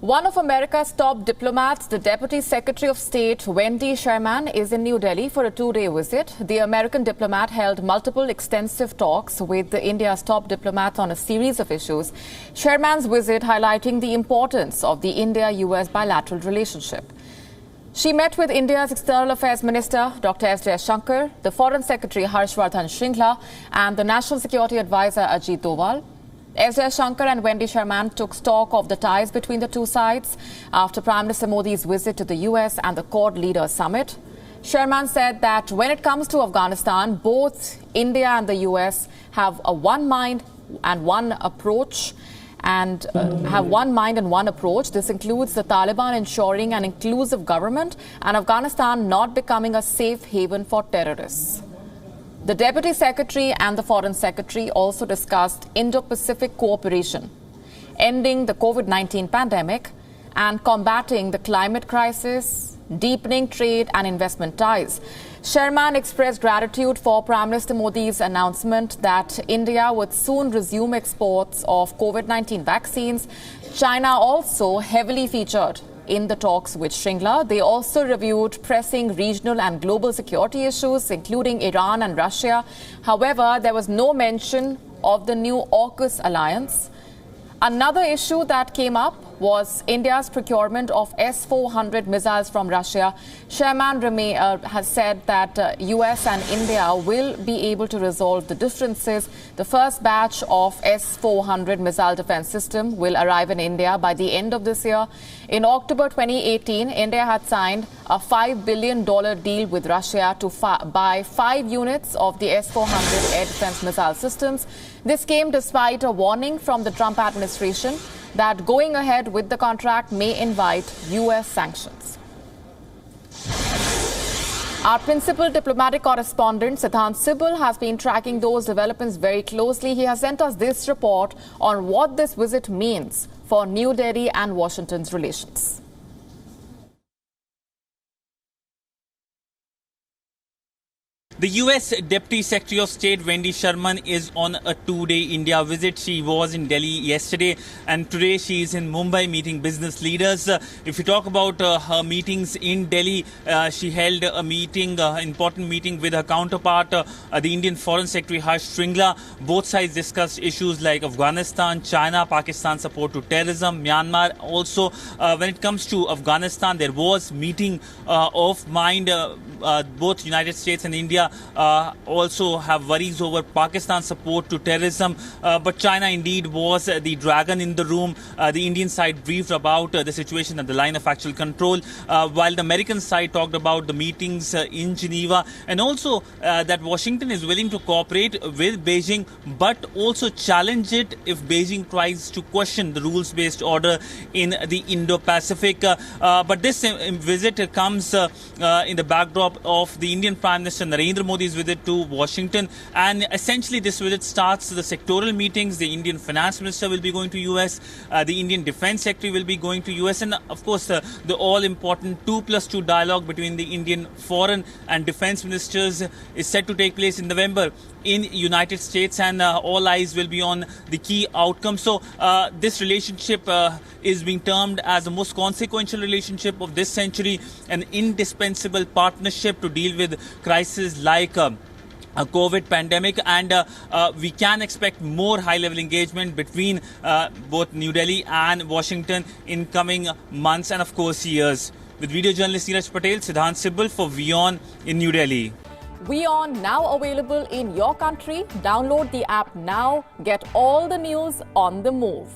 One of America's top diplomats, the Deputy Secretary of State, Wendy Sherman, is in New Delhi for a two-day visit. The American diplomat held multiple extensive talks with India's top diplomats on a series of issues. Sherman's visit highlighting the importance of the India-US bilateral relationship. She met with India's External Affairs Minister, Dr. S. Jaishankar, the Foreign Secretary, Harsh Vardhan Shringla, and the National Security Advisor, Ajit Doval. S. Jaishankar and Wendy Sherman took stock of the ties between the two sides after Prime Minister Modi's visit to the US and the Quad Leaders Summit. Sherman said that when it comes to Afghanistan, both India and the US have a one mind and one approach. This includes the Taliban ensuring an inclusive government and Afghanistan not becoming a safe haven for terrorists. The Deputy Secretary and the Foreign Secretary also discussed indo-pacific cooperation, ending the COVID-19 pandemic and combating the climate crisis, deepening trade and investment ties. Sherman expressed gratitude for Prime Minister Modi's announcement that India would soon resume exports of COVID-19 vaccines. China also heavily featured in the talks with Shringla. They also reviewed pressing regional and global security issues, including Iran and Russia. However, there was no mention of the new AUKUS alliance. Another issue that came up was India's procurement of S-400 missiles from Russia. Sherman has said that US and India will be able to resolve the differences. The first batch of S-400 missile defense system will arrive in India by the end of this year. In October 2018, India had signed a $5 billion deal with Russia to buy 5 units of the S-400 air defense missile systems. This came despite a warning from the Trump administration that going ahead with the contract may invite US sanctions. Our principal diplomatic correspondent, Siddhant Sibal, has been tracking those developments very closely. He has sent us this report on what this visit means for New Delhi and Washington's relations. The US Deputy Secretary of State Wendy Sherman is on a two-day India visit. She was in Delhi yesterday and today she is in Mumbai meeting business leaders. If you talk about her meetings in Delhi, she held a meeting, important meeting with her counterpart, the Indian Foreign Secretary Harsh Vardhan Shringla. Both sides discussed issues like Afghanistan, China, Pakistan support to terrorism, Myanmar. Also, when it comes to Afghanistan, there was meeting of mind. Both United States and India also have worries over Pakistan support to terrorism. But China indeed was the dragon in the room. The Indian side briefed about the situation at the line of actual control, while the American side talked about the meetings in Geneva and also that Washington is willing to cooperate with Beijing but also challenge it if Beijing tries to question the rules-based order in the Indo-Pacific. But this visit comes in the backdrop of the Indian Prime Minister Narendra Modi's visit to Washington, and essentially this visit starts the sectoral meetings. The Indian Finance Minister will be going to US, the Indian Defence Secretary will be going to US, and of course the all-important 2+2 dialogue between the Indian Foreign and Defence Ministers is set to take place in November in United States, and all eyes will be on the key outcomes. So this relationship is being termed as the most consequential relationship of this century, an indispensable partnership to deal with crises like a COVID pandemic, and we can expect more high-level engagement between both New Delhi and Washington in coming months and of course years. With video journalist Neeraj Patel, Siddhant Sibal for WION in New Delhi. WION now available in your country. Download the app now. Get all the news on the move.